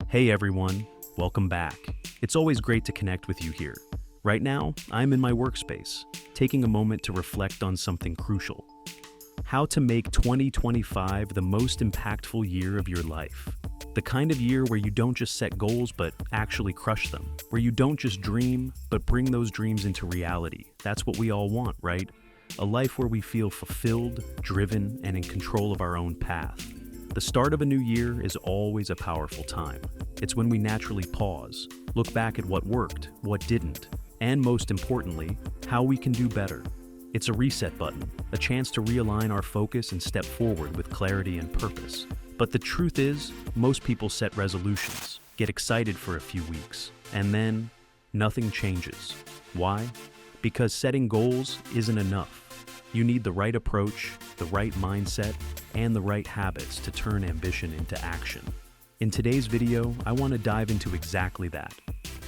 Hey everyone, welcome back. It's always great to connect with you here. Right now, I'm in my workspace, taking a moment to reflect on something crucial. How to make 2025 the most impactful year of your life. The kind of year where you don't just set goals, but actually crush them. Where you don't just dream, but bring those dreams into reality. That's what we all want, right? A life where we feel fulfilled, driven, and in control of our own path. The start of a new year is always a powerful time. It's when we naturally pause, look back at what worked, what didn't, and most importantly, how we can do better. It's a reset button, a chance to realign our focus and step forward with clarity and purpose. But the truth is, most people set resolutions, get excited for a few weeks, and then nothing changes. Why? Because setting goals isn't enough. You need the right approach, the right mindset, and the right habits to turn ambition into action. In today's video, I want to dive into exactly that.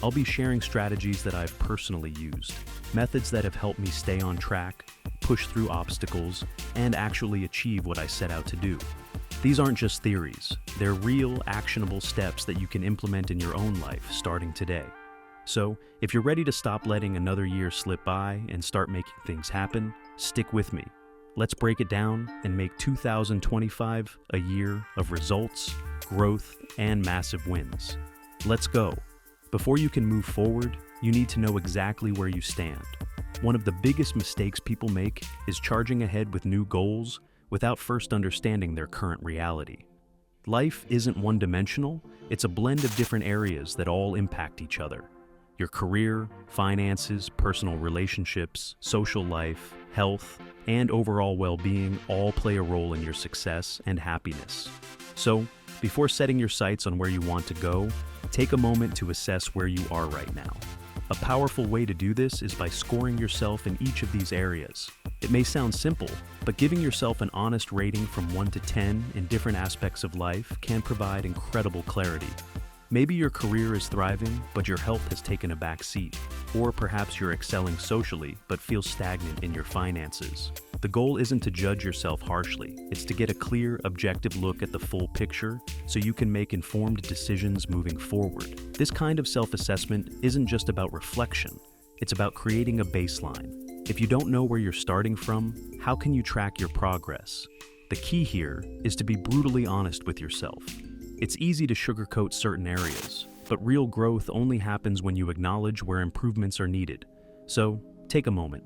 I'll be sharing strategies that I've personally used, methods that have helped me stay on track, push through obstacles, and actually achieve what I set out to do. These aren't just theories, they're real, actionable steps that you can implement in your own life starting today. So, if you're ready to stop letting another year slip by and start making things happen, stick with me. Let's break it down and make 2025 a year of results, growth, and massive wins. Let's go. Before you can move forward, you need to know exactly where you stand. One of the biggest mistakes people make is charging ahead with new goals without first understanding their current reality. Life isn't one-dimensional, it's a blend of different areas that all impact each other. Your career, finances, personal relationships, social life, health, and overall well-being all play a role in your success and happiness. So, before setting your sights on where you want to go, take a moment to assess where you are right now. A powerful way to do this is by scoring yourself in each of these areas. It may sound simple, but giving yourself an honest rating from 1 to 10 in different aspects of life can provide incredible clarity. Maybe your career is thriving, but your health has taken a back seat. Or perhaps you're excelling socially, but feel stagnant in your finances. The goal isn't to judge yourself harshly. It's to get a clear, objective look at the full picture so you can make informed decisions moving forward. This kind of self-assessment isn't just about reflection. It's about creating a baseline. If you don't know where you're starting from, how can you track your progress? The key here is to be brutally honest with yourself. It's easy to sugarcoat certain areas, but real growth only happens when you acknowledge where improvements are needed. So, take a moment.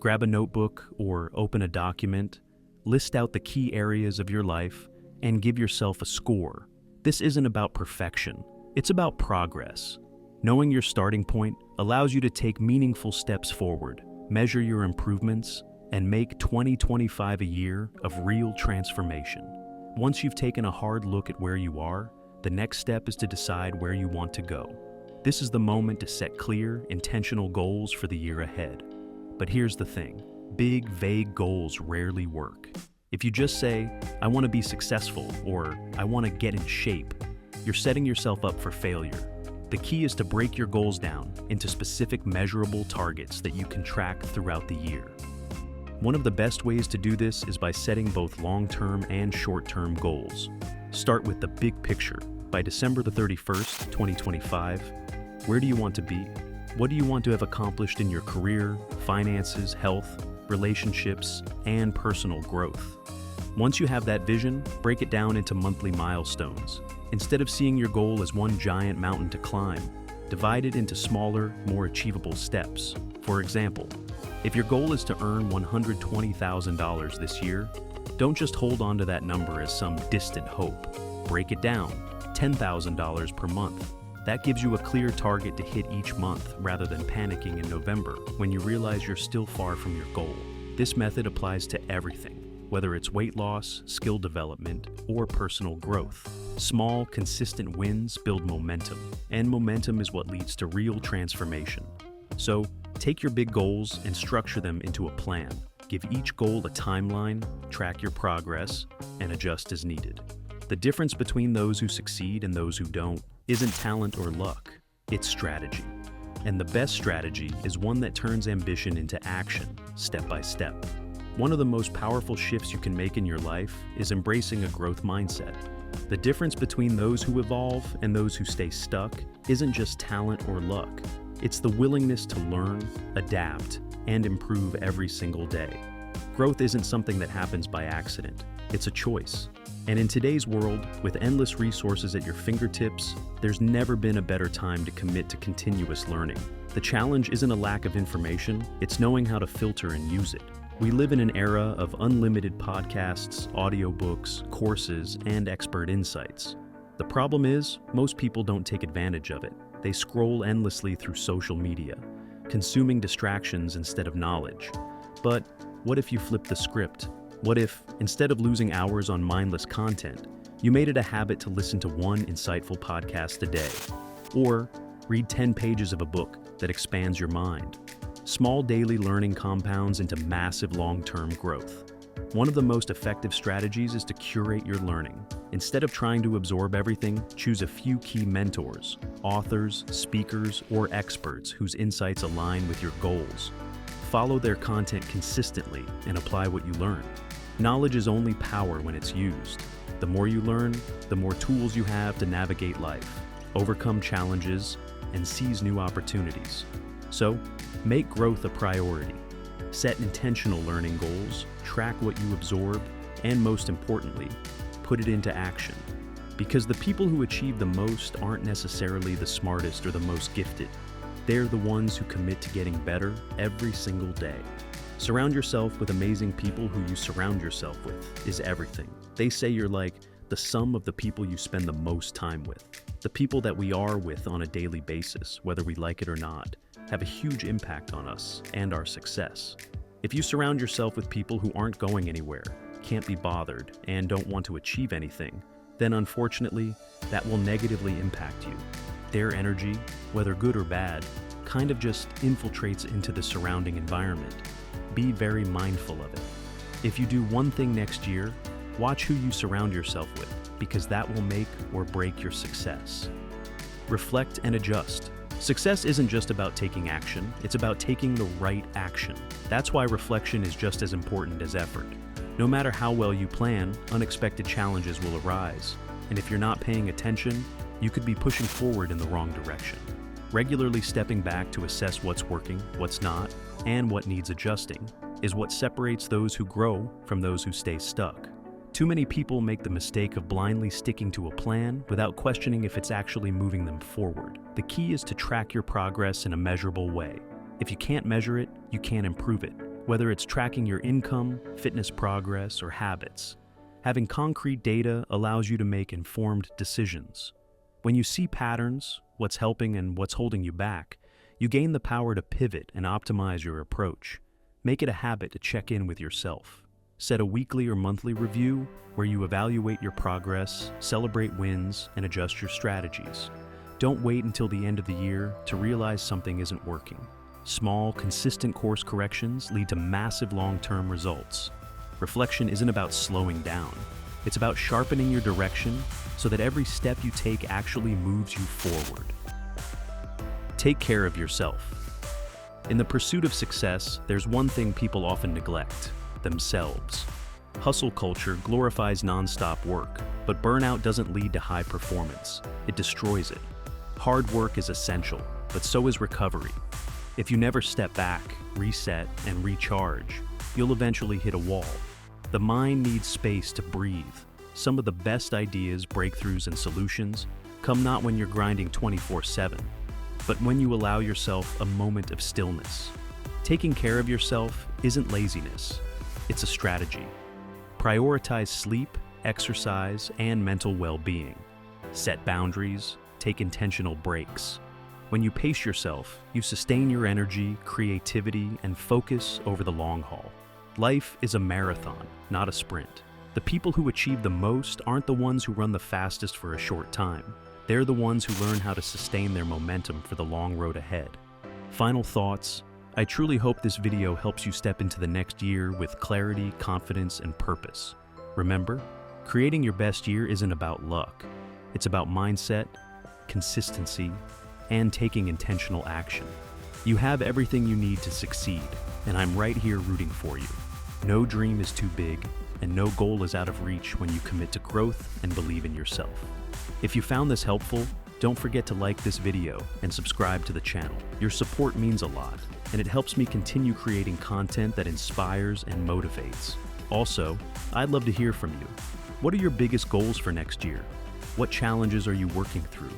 Grab a notebook or open a document, list out the key areas of your life, and give yourself a score. This isn't about perfection, it's about progress. Knowing your starting point allows you to take meaningful steps forward, measure your improvements, and make 2025 a year of real transformation. Once you've taken a hard look at where you are, the next step is to decide where you want to go. This is the moment to set clear, intentional goals for the year ahead. But here's the thing, big, vague goals rarely work. If you just say, I want to be successful, or I want to get in shape, you're setting yourself up for failure. The key is to break your goals down into specific measurable targets that you can track throughout the year. One of the best ways to do this is by setting both long-term and short-term goals. Start with the big picture. By December the 31st, 2025, where do you want to be? What do you want to have accomplished in your career, finances, health, relationships, and personal growth? Once you have that vision, break it down into monthly milestones. Instead of seeing your goal as one giant mountain to climb, divide it into smaller, more achievable steps. For example, if your goal is to earn $120,000 this year, don't just hold on to that number as some distant hope. Break it down, $10,000 per month. That gives you a clear target to hit each month rather than panicking in November when you realize you're still far from your goal. This method applies to everything, whether it's weight loss, skill development, or personal growth. Small, consistent wins build momentum, and momentum is what leads to real transformation. So, take your big goals and structure them into a plan. Give each goal a timeline, track your progress, and adjust as needed. The difference between those who succeed and those who don't isn't talent or luck, it's strategy. And the best strategy is one that turns ambition into action, step by step. One of the most powerful shifts you can make in your life is embracing a growth mindset. The difference between those who evolve and those who stay stuck isn't just talent or luck. It's the willingness to learn, adapt, and improve every single day. Growth isn't something that happens by accident. It's a choice. And in today's world, with endless resources at your fingertips, there's never been a better time to commit to continuous learning. The challenge isn't a lack of information, it's knowing how to filter and use it. We live in an era of unlimited podcasts, audiobooks, courses, and expert insights. The problem is, most people don't take advantage of it. They scroll endlessly through social media, consuming distractions instead of knowledge. But what if you flip the script? What if, instead of losing hours on mindless content, you made it a habit to listen to one insightful podcast a day? Or read 10 pages of a book that expands your mind? Small daily learning compounds into massive long-term growth. One of the most effective strategies is to curate your learning. Instead of trying to absorb everything, choose a few key mentors, authors, speakers, or experts whose insights align with your goals. Follow their content consistently and apply what you learn. Knowledge is only power when it's used. The more you learn, the more tools you have to navigate life, overcome challenges, and seize new opportunities. So, make growth a priority. Set intentional learning goals, track what you absorb, and most importantly, put it into action. Because the people who achieve the most aren't necessarily the smartest or the most gifted. They're the ones who commit to getting better every single day. Surround yourself with amazing people. Who you surround yourself with is everything. They say you're like the sum of the people you spend the most time with. The people that we are with on a daily basis, whether we like it or not, have a huge impact on us and our success. If you surround yourself with people who aren't going anywhere, can't be bothered, and don't want to achieve anything, then unfortunately, that will negatively impact you. Their energy, whether good or bad, kind of just infiltrates into the surrounding environment. Be very mindful of it. If you do one thing next year, watch who you surround yourself with, because that will make or break your success. Reflect and adjust. Success isn't just about taking action, it's about taking the right action. That's why reflection is just as important as effort. No matter how well you plan, unexpected challenges will arise. And if you're not paying attention, you could be pushing forward in the wrong direction. Regularly stepping back to assess what's working, what's not, and what needs adjusting is what separates those who grow from those who stay stuck. Too many people make the mistake of blindly sticking to a plan without questioning if it's actually moving them forward. The key is to track your progress in a measurable way. If you can't measure it, you can't improve it. Whether it's tracking your income, fitness progress, or habits, having concrete data allows you to make informed decisions. When you see patterns, what's helping and what's holding you back, you gain the power to pivot and optimize your approach. Make it a habit to check in with yourself. Set a weekly or monthly review where you evaluate your progress, celebrate wins, and adjust your strategies. Don't wait until the end of the year to realize something isn't working. Small, consistent course corrections lead to massive long-term results. Reflection isn't about slowing down. It's about sharpening your direction so that every step you take actually moves you forward. Take care of yourself. In the pursuit of success, there's one thing people often neglect: themselves. Hustle culture glorifies non-stop work, but burnout doesn't lead to high performance. It destroys it. Hard work is essential, but so is recovery. If you never step back, reset, and recharge, you'll eventually hit a wall. The mind needs space to breathe. Some of the best ideas, breakthroughs, and solutions come not when you're grinding 24/7, but when you allow yourself a moment of stillness. Taking care of yourself isn't laziness, it's a strategy. Prioritize sleep, exercise, and mental well-being. Set boundaries, take intentional breaks. When you pace yourself, you sustain your energy, creativity, and focus over the long haul. Life is a marathon, not a sprint. The people who achieve the most aren't the ones who run the fastest for a short time. They're the ones who learn how to sustain their momentum for the long road ahead. Final thoughts. I truly hope this video helps you step into the next year with clarity, confidence, and purpose. Remember, creating your best year isn't about luck. It's about mindset, consistency, and taking intentional action. You have everything you need to succeed, and I'm right here rooting for you. No dream is too big, and no goal is out of reach when you commit to growth and believe in yourself. If you found this helpful, don't forget to like this video and subscribe to the channel. Your support means a lot, and it helps me continue creating content that inspires and motivates. Also, I'd love to hear from you. What are your biggest goals for next year? What challenges are you working through?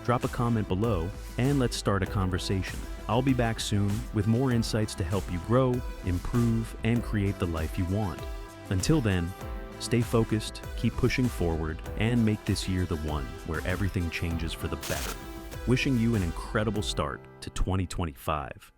Drop a comment below and let's start a conversation. I'll be back soon with more insights to help you grow, improve, and create the life you want. Until then, stay focused, keep pushing forward, and make this year the one where everything changes for the better. Wishing you an incredible start to 2025.